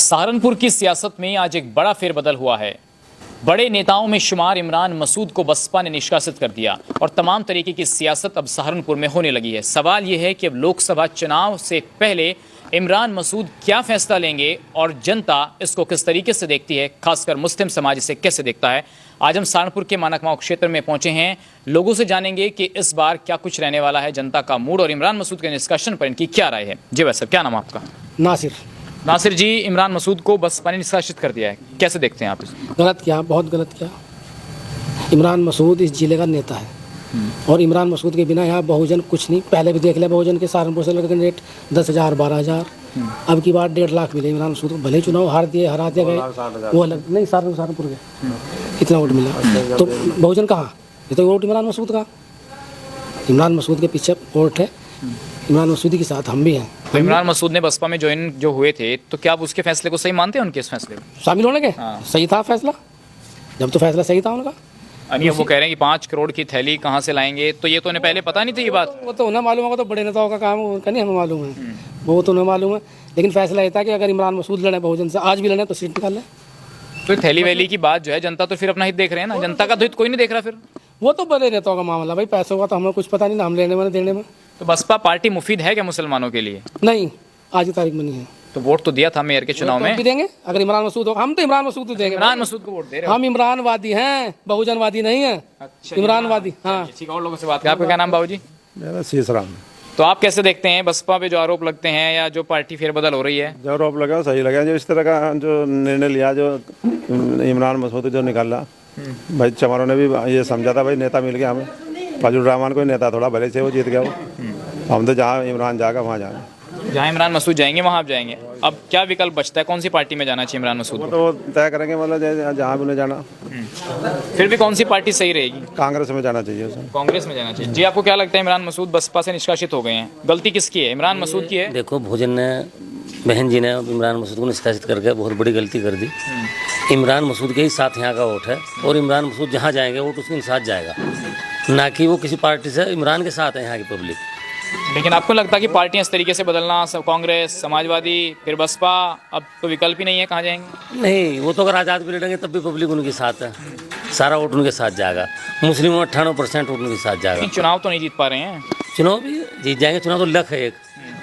सहारनपुर की सियासत में आज एक बड़ा फेरबदल हुआ है। बड़े नेताओं में शुमार इमरान मसूद को बसपा ने निष्कासित कर दिया और तमाम तरीके की सियासत अब सहारनपुर में होने लगी है। सवाल यह है कि अब लोकसभा चुनाव से पहले इमरान मसूद क्या फैसला लेंगे और जनता इसको किस तरीके से देखती है, खासकर मुस्लिम समाज इसे कैसे देखता है। आज हम सहारनपुर के मानकमाव क्षेत्र में पहुंचे हैं, लोगों से जानेंगे कि इस बार क्या कुछ रहने वाला है, जनता का मूड और इमरान मसूद के निष्कासन पर इनकी क्या राय है। जी भाई साहब, क्या नाम आपका? नासिर जी, इमरान मसूद को बसपा ने निष्कासित कर दिया है, कैसे देखते हैं आप इसे? गलत किया, बहुत गलत किया। इमरान मसूद इस जिले का नेता है और इमरान मसूद के बिना यहाँ बहुजन कुछ नहीं। पहले भी देख लिया, बहुजन के सहारनपुर से लेकर रेट 10,000 12,000, अब की बार 1.5 लाख मिले इमरान मसूद को। भले चुनाव हरा दिए गए, वो अलग नहीं। सहारनपुर के कितना वोट मिला तो बहुजन कहाँ, ये तो वोट इमरान मसूद का। इमरान मसूद के पीछे वोट है, इमरान मसूदी के साथ हम भी हैं। तो इमरान मसूद ने बसपा में ज्वाइन जो हुए थे, तो क्या आप उसके फैसले को सही मानते हैं? उनके इस फैसले को शामिल होने के सही था फैसला, जब तो फैसला सही था उनका। अनिया वो कह रहे हैं कि 5 करोड़ की थैली कहाँ से लाएंगे, तो ये तो उन्हें पहले पता नहीं थी ये बात। वो तो उन्हें मालूम होगा, तो बड़े नेताओं का काम उनका नहीं हमें मालूम है, वो तो उन्हें मालूम है। लेकिन फैसला ये था कि अगर इमरान मसूद लड़े बहुजन से, आज भी लड़े तो सीट निकाल लें। तो थैली वैली की बात जो है, जनता तो फिर अपना हित देख रहे हैं ना, जनता का तो हित कोई नहीं देख रहा। फिर वो तो बड़े नेताओं का मामला भाई, पैसों का तो हमें कुछ पता नहीं ना, हम लेने में देने में। तो बसपा पार्टी मुफीद है क्या मुसलमानों के लिए? नहीं, आज की तारीख में नहीं है। तो वोट तो दिया था मेयर के चुनाव में, भी देंगे अगर इमरान मसूद हो। हम तो इमरान मसूद को देंगे, इमरान मसूद को वोट दे रहे हो? हम इमरानवादी हैं, बहुजनवादी नहीं है। अच्छा, इमरानवादी। हाँ ठीक है, और लोगों से बात करें। आपका क्या नाम बाबूजी? मेरा शीशराम। तो आप कैसे देखते हैं बसपा पे जो आरोप लगते हैं या जो पार्टी फेरबदल हो रही है? जो आरोप लगा सही लगा, जो इस तरह का जो निर्णय लिया, जो इमरान मसूद जो निकाला, भाई चमारों ने भी ये समझा था भाई नेता मिल गया हमें। फजल रहमान कोई नेता थोड़ा भले से वो जीत गया वो। हम तो जहाँ इमरान जाएगा वहाँ जाएंगे, जहाँ इमरान मसूद जाएंगे वहाँ आप जाएंगे। अब क्या विकल्प बचता है, कौन सी पार्टी में जाना चाहिए इमरान मसूद को? तो तय करेंगे, मतलब जहाँ भी उन्हें जाना। फिर भी कौन सी पार्टी सही रहेगी? कांग्रेस में जाना चाहिए उसे। कांग्रेस में जाना चाहिए। जी, आपको क्या लगता है इमरान मसूद बसपा से निष्कासित हो गए हैं, गलती किसकी है, इमरान मसूद की है? देखो, भोजन ने, बहन जी ने इमरान मसूद को निष्कासित करके बहुत बड़ी गलती कर दी। इमरान मसूद के ही साथ यहाँ का वोट है और इमरान मसूद जहाँ जाएंगे वोट उसके साथ जाएगा, ना कि वो किसी पार्टी से। इमरान के साथ है यहाँ की पब्लिक। लेकिन आपको लगता है कि पार्टियां इस तरीके से बदलना, सब कांग्रेस, समाजवादी, फिर बसपा, अब तो विकल्प ही नहीं है, कहाँ जाएंगे? नहीं, वो तो अगर आज़ाद भी लड़ेंगे तब भी पब्लिक उनके साथ है, सारा वोट उनके साथ जाएगा। मुस्लिमों 98% वोट उनके साथ जाएगा। चुनाव तो नहीं जीत पा रहे हैं। चुनाव भी जीत जाएंगे, चुनाव तो लक है एक,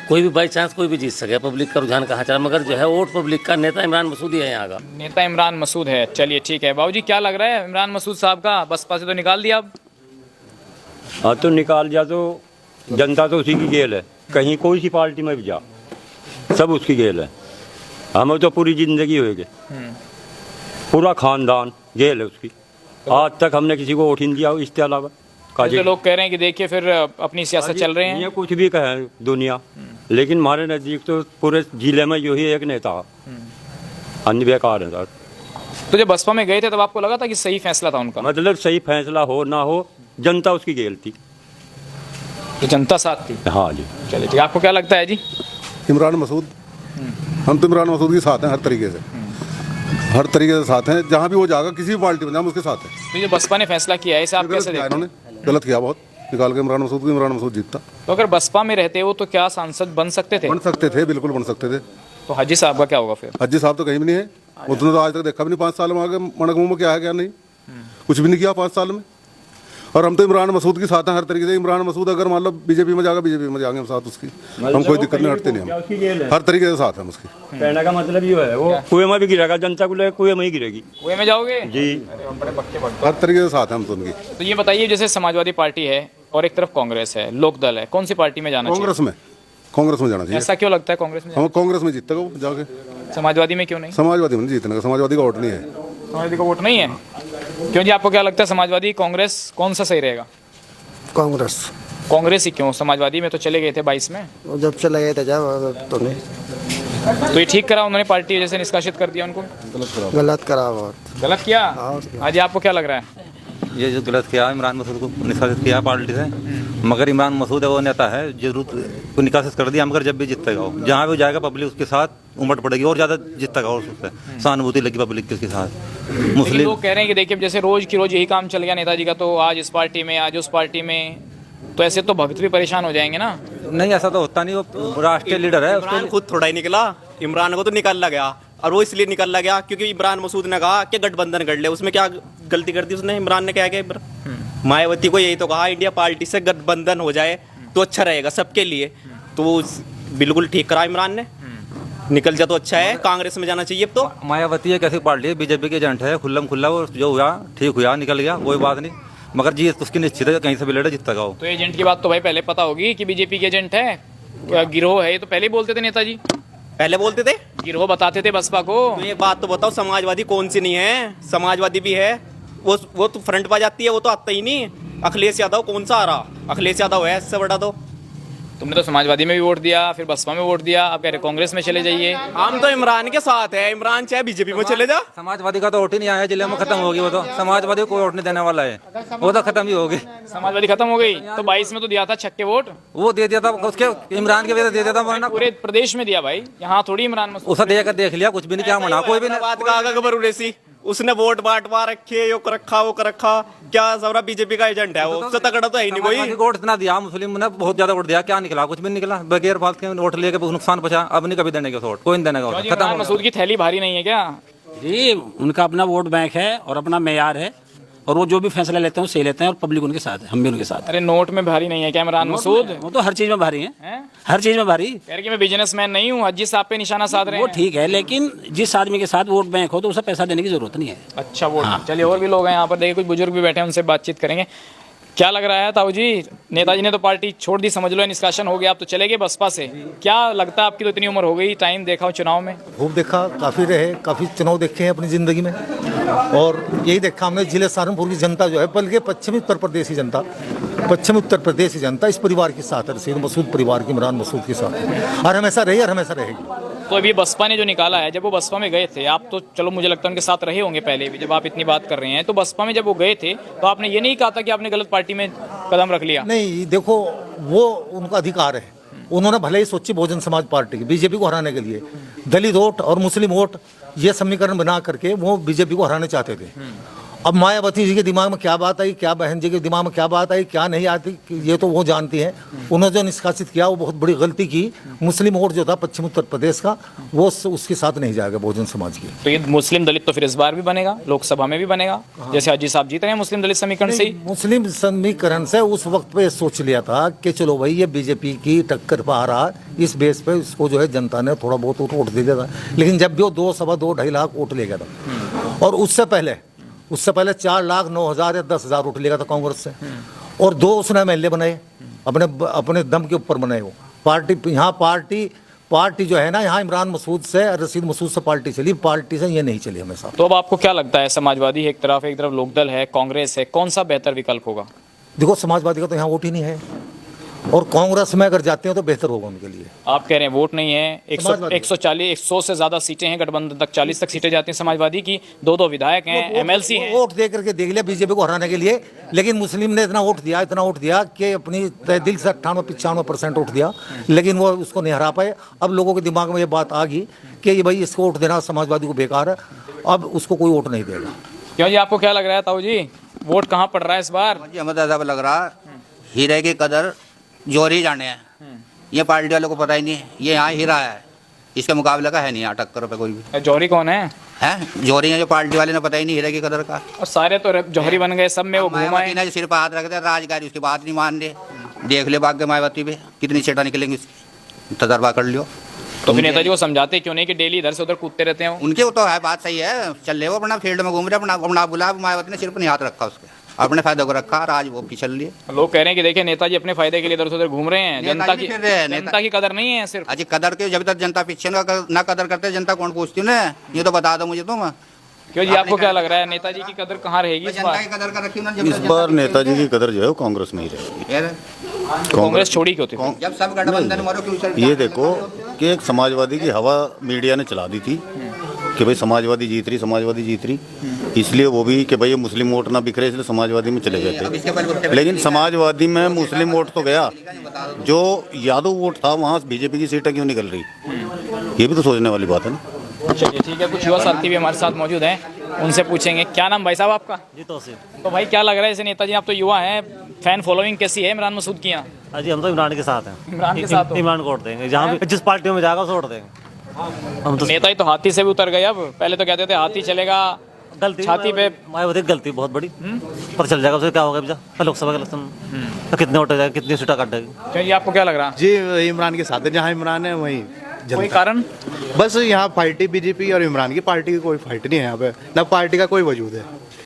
कोई भी बाई चांस कोई भी जीत सके। पब्लिक का रुझान कहाँ चला, मगर जो है वोट पब्लिक का, नेता इमरान मसूद ही है यहाँ का। नेता इमरान मसूद है, चलिए ठीक है। बाबूजी, क्या लग रहा है इमरान मसूद साहब का बसपा से तो निकाल दिया अब? हाँ, तो निकाल दिया तो जनता तो उसी की गेल है, कहीं कोई सी पार्टी में भी जा, सब उसकी गेल है। हमें तो पूरी जिंदगी होगी, पूरा खानदान गेल है उसकी। आज तक हमने किसी को वोट नहीं दिया इसके अलावा। तो लोग कह रहे हैं कि देखिए फिर अपनी सियासत चल रहे हैं। ये कुछ भी कहे दुनिया, लेकिन हमारे नज़दीक तो पूरे जिले में यही एक नेता, अन्य बेकार है सर। तो जब बसपा में गए थे तब आपको लगा था कि सही फैसला था उनका? मतलब सही फैसला हो ना हो, जनता उसकी गेल थी, तो जनता साथ थी। हाँ जी। चलिए ठीक, आपको क्या लगता है जी? इमरान मसूद, हम तो इमरान मसूद के साथ हैं, हर तरीके से, हर तरीके से साथ हैं। जहाँ भी वो जाएगा, किसी भी पार्टी में, हम उसके साथ हैं। तो जो बसपा ने फैसला किया है, इसे आप कैसे देखते हैं? इन्होंने गलत किया बहुत, निकाल के इमरान मसूद जीतता। तो अगर बसपा में रहते हो तो क्या सांसद बन सकते थे? बन सकते थे, बिल्कुल बन सकते थे। तो हाजी साहब का क्या होगा फिर? हाजी साहब तो कहीं भी नहीं है, उसने तो आज तक देखा भी नहीं 5 साल में आगे मणकमू में क्या है क्या नहीं, कुछ भी नहीं किया 5 साल में। और हम तो इमरान मसूद के साथ हैं हर तरीके से। इमरान मसूद अगर मान लो बीजेपी में जाएगा, बीजेपी में जाएंगे हम साथ उसकी, हम कोई दिक्कत नहीं, हटते नहीं, हम हर तरीके से साथ हैं उसकी। कहने का मतलब ये है, वो कुएं में भी गिरेगा, जनता को लेकर कुएं में ही गिरेगी। कुएं में जाओगे जी, हर तरीके से साथ हैं हम तो उनकी। तो ये बताइए, जैसे समाजवादी पार्टी है और एक तरफ कांग्रेस है, लोकदल है, कौन सी पार्टी में जाना चाहिए? कांग्रेस में जाना चाहिए। ऐसा क्यों लगता है कांग्रेस में? हम कांग्रेस में जीतेगा वो जाके, समाजवादी में क्यों नहीं? समाजवादी में नहीं जीतने का, समाजवादी का वोट नहीं है। समाजवादी का वोट नहीं है, क्यों जी? आपको क्या लगता है समाजवादी, कांग्रेस, कौन सा सही रहेगा? कांग्रेस ही क्यों? समाजवादी में तो चले गए थे 22 में, जब चले गए थे जब तो नहीं। तो ये ठीक करा उन्होंने, पार्टी जैसे निष्कासित कर दिया उनको? गलत करा बहुत, गलत किया। आज आपको क्या लग रहा है? ये जो गलत किया इमरान मसूद को निष्कासित किया पार्टी से, मगर इमरान मसूद है वो नेता है, जरूर को निष्कासित कर दिया, मगर जब भी जीतेगा वो, जहाँ भी जाएगा पब्लिक उसके साथ उमड़ पड़ेगी और ज़्यादा जीतेगा और उससे सहानुभूति लगी पब्लिक के उसके साथ। मुस्लिम लोग कह रहे हैं कि देखिए जैसे रोज की रोज यही काम चल गया नेताजी का, तो आज इस पार्टी में, आज उस पार्टी में, तो ऐसे तो भक्त भी परेशान हो जाएंगे ना। नहीं, ऐसा तो होता नहीं, वो राष्ट्रीय लीडर है। इमरान खुद थोड़ा ही निकला, इमरान को तो निकाला गया। और वो इसलिए निकल गया क्योंकि इमरान मसूद ने कहा कि गठबंधन कर ले। उसमें क्या गलती कर दी उसने? इमरान ने क्या किया? मायावती को यही तो कहा इंडिया पार्टी से गठबंधन हो जाए तो अच्छा रहेगा सबके लिए, तो वो बिल्कुल ठीक करा इमरान ने। निकल जा तो अच्छा है, कांग्रेस में जाना चाहिए अब तो। मायावती एक ऐसी पार्टी है, बीजेपी के एजेंट है, खुल्लम खुल्ला वो जो हुआ ठीक हुआ, निकल गया, कोई बात नहीं, मगर जीत उसकी निश्चित है, कहीं से भी लड़े जीतता हो। तो एजेंट की बात तो भाई पहले पता होगी कि बीजेपी के एजेंट है, गिरोह है, ये तो पहले ही बोलते थे नेताजी, पहले बोलते थे, गिरोह बताते थे बसपा को। तो ये बात तो बताओ, समाजवादी कौन सी नहीं है? समाजवादी भी है, वो तो फ्रंट पर जाती है, वो तो आता ही नहीं। अखिलेश यादव कौन सा आ रहा? अखिलेश यादव है इससे बड़ा तो। तुमने तो समाजवादी में भी वोट दिया, फिर बसपा में वोट दिया, अब कह रहे कांग्रेस में चले जाइए। हम तो इमरान के साथ है, इमरान चाहे बीजेपी में चले जा। समाजवादी का तो वोट ही नहीं आया, जिले में खत्म होगी वो तो, समाजवादी को कोई वोट नहीं देने वाला है, वो तो खत्म ही होगी। समाजवादी खत्म हो गई, तो 22 में तो दिया था छक्के वोट, वो दे दिया था उसके, इमरान के वजह से दे दिया था, वरना पूरे प्रदेश में दिया भाई, यहाँ थोड़ी इमरान मसूद। उसे देख लिया, कुछ भी नहीं, क्या मना कोई भी नहीं। बात का आगा खबर उड़ेसी, उसने वोट बांटवा रखे, यो कर रखा, वो कर रखा, क्या सबरा बीजेपी का एजेंट है, वो उससे तगड़ा तो है ही नहीं कोई। वोट इतना दिया, मुस्लिम ने बहुत ज्यादा वोट दिया, क्या निकला? कुछ भी नहीं निकला, बगैर बात के वोट लेके नुकसान पहुंचा। अब नहीं कभी देने का वोट, कोई नहीं देने का वोट, खत्म। इमरान मसूद की थैली भारी नहीं है क्या? जी, उनका अपना वोट बैंक है और अपना मेयार है, और वो जो भी फैसला लेते हैं वो सही लेते हैं, और पब्लिक उनके साथ है, हम भी उनके साथ। अरे नोट में भारी नहीं है क्या इमरान मसूद? वो तो हर चीज में भारी हैं? है, हर चीज में भारी। कह रहे कि मैं बिजनेसमैन नहीं हूँ, हज्जी साहब पे निशाना साध रहे वो हैं। ठीक है, लेकिन जिस आदमी के साथ वोट बैंक हो तो उसे पैसा देने की जरूरत नहीं है। अच्छा वोट, चलिए और भी लोग हैं यहाँ पर, देखिए कुछ बुजुर्ग भी बैठे हैं, उनसे बातचीत करेंगे। क्या लग रहा है ताऊ जी, नेताजी ने तो पार्टी छोड़ दी, समझ लो निष्कासन हो गया, आप तो चले गए बसपा से, क्या लगता है? आपकी तो इतनी उम्र हो गई, टाइम देखा हो चुनाव में? खूब देखा, काफ़ी रहे, काफ़ी चुनाव देखे हैं अपनी ज़िंदगी में, और यही देखा हमने जिले सहारनपुर की जनता जो है, बल्कि पश्चिमी उत्तर प्रदेश की जनता, पश्चिमी उत्तर प्रदेश की जनता इस परिवार के साथ है, रशीद मसूद परिवार की, इमरान मसूद के साथ है, और हमेशा रही और हमेशा रहेगी। तो अभी बसपा ने जो निकाला है, जब वो बसपा में गए थे, आप तो चलो मुझे लगता है उनके साथ रहे होंगे पहले भी, जब आप इतनी बात कर रहे हैं, तो बसपा में जब वो गए थे तो आपने ये नहीं कहा था कि आपने गलत पार्टी में कदम रख लिया? नहीं, देखो वो उनका अधिकार है, उन्होंने भले ही सोची बहुजन समाज पार्टी की बीजेपी को हराने के लिए दलित वोट और मुस्लिम वोट ये समीकरण बना करके वो बीजेपी को हराने चाहते थे। अब मायावती जी के दिमाग में क्या बात आई, क्या बहन जी के दिमाग में क्या बात आई, क्या नहीं आती, ये तो वो जानती हैं। उन्होंने जो निष्कासित किया वो बहुत बड़ी गलती की। मुस्लिम वोट जो था पश्चिम उत्तर प्रदेश का, वो उसके साथ नहीं जाएगा बहुजन समाज की। तो ये मुस्लिम दलित तो फिर इस बार भी बनेगा, लोकसभा में भी बनेगा, जैसे हाजी साहब जीत रहे हैं मुस्लिम दलित समीकरण से ही। मुस्लिम समीकरण से उस वक्त पे सोच लिया था कि चलो भाई ये बीजेपी की टक्कर पा आ रहा है, इस बेस पे इसको जो है जनता ने थोड़ा बहुत वोट दे दिया था। लेकिन जब भी वो 2-2.5 लाख वोट ले गया था, और उससे पहले 4,09,000 या 10,000 वोट लेगा था कांग्रेस से, और 2 उसने एमएलए बनाए, अपने दम के ऊपर बनाए। वो पार्टी जो है ना, यहाँ इमरान मसूद से, रशीद मसूद से पार्टी चली, पार्टी से ये नहीं चली हमेशा। तो अब आपको क्या लगता है, समाजवादी एक तरफ लोकदल है, कांग्रेस है, कौन सा बेहतर विकल्प होगा? देखो, समाजवादी का तो यहाँ वोट ही नहीं है, और कांग्रेस में अगर जाते हैं तो बेहतर होगा उनके लिए। आप कह रहे हैं वोट नहीं है, 100 से ज्यादा सीटें हैं गठबंधन तक, 40 तक सीटें जाती हैं समाजवादी की, 2 विधायक हैं, एमएलसी हैं। वोट दे करके देख लिया बीजेपी को हराने के लिए, लेकिन मुस्लिम ने इतना वोट दिया कि अपनी तय दिल से 98-95% वोट दिया, लेकिन वो उसको नहीं हरा पाए। अब लोगों के दिमाग में ये बात आ गई कि ये भाई इसको वोट देना समाजवादी को बेकार है, अब उसको कोई वोट नहीं देगा। क्यों जी, आपको क्या लग रहा है ताऊ जी, वोट कहाँ पड़ रहा है इस बार? हमें ऐसा लग रहा हीरे की कदर जोरी जाने हैं, ये पार्टी वालों को पता ही नहीं है, ये यहाँ हीरा है, इसके मुकाबले का है नहीं यहाँ टक्कर पे कोई भी। जौहरी कौन है? जौहरी है जो पार्टी वाले ने पता ही नहीं हीरे की कदर का, और सारे तो जौहरी बन गए, सब में वो घुमा है। सिर्फ हाथ रखते राजगारी, उसकी बात नहीं मान रहे। देख ले बाग के मायावती पे कितनी सीटें निकलेंगी, तजर्बा कर लियो। तो फिर नेताजी को समझाते क्यों नहीं कि डेली इधर से उधर कूदते रहते हैं? उनके तो है, बात सही है, चल रहे वो अपना फील्ड में घूम रहे, अपना बुला, मायावती ने सिर्फ नहीं हाथ रखा उसके, अपने फायदे को रखा, आज वो फिसल लिए। लोग कह रहे हैं कि देखिए नेताजी अपने फायदे के लिए इधर से उधर घूम रहे हैं, जनता की कदर नहीं है सिर्फ। अजी कदर के, जब तक जनता पीछे ना कदर करते, जनता कौन पूछती है ना, ये तो बता दो मुझे तुम। क्यों जी, आपको क्या लग रहा है नेताजी की कदर कहाँ रहेगी इस बार? इस बार नेताजी की कदर जो है वो कांग्रेस में ही रहेगी। कांग्रेस छोड़ी क्यों थी? जब सब गठबंधन ये देखो कि एक समाजवादी की हवा मीडिया ने चला दी थी कि भाई समाजवादी जीत रही, इसलिए वो भी कि भाई ये मुस्लिम वोट ना बिखरे, इसलिए समाजवादी में चले गए थे। लेकिन समाजवादी में मुस्लिम वोट तो गया, जो यादव वोट था वहाँ बीजेपी की सीटें क्यों निकल रही, ये भी तो सोचने वाली बात है ना। चलिए ठीक है, कुछ युवा साथी भी हमारे साथ मौजूद हैं, उनसे पूछेंगे। क्या नाम भाई साहब आपका? जी तौसीफ। तो भाई क्या लग रहा है इसे नेताजी, आप तो युवा हैं, फैन फॉलोइंग कैसी है इमरान मसूद की यहाँ? जी हम तो इमरान के साथ हैं। इमरान के साथ हो? इमरान को वोट देंगे, जहाँ भी जिस पार्टी में जाएगा उसे वोट देंगे। हम तो नेता ही तो हाथी से भी उतर गए। अब पहले तो कहते थे हाथी चलेगा गलती छाती पे। मायावती की गलती बहुत बड़ी, पता चल जाएगा उसे क्या होगा भैया लोकसभा के इलेक्शन, तो कितने वोट हो जाएगा, कितनी सीटें काट जाएगी। चलिए, आपको क्या लग रहा है? जी इमरान के साथ है, जहाँ इमरान है वहीं कोई कारण? बस यहाँ पार्टी बीजेपी और इमरान की पार्टी की कोई फाइट नहीं है यहाँ पे, ना पार्टी का कोई वजूद है।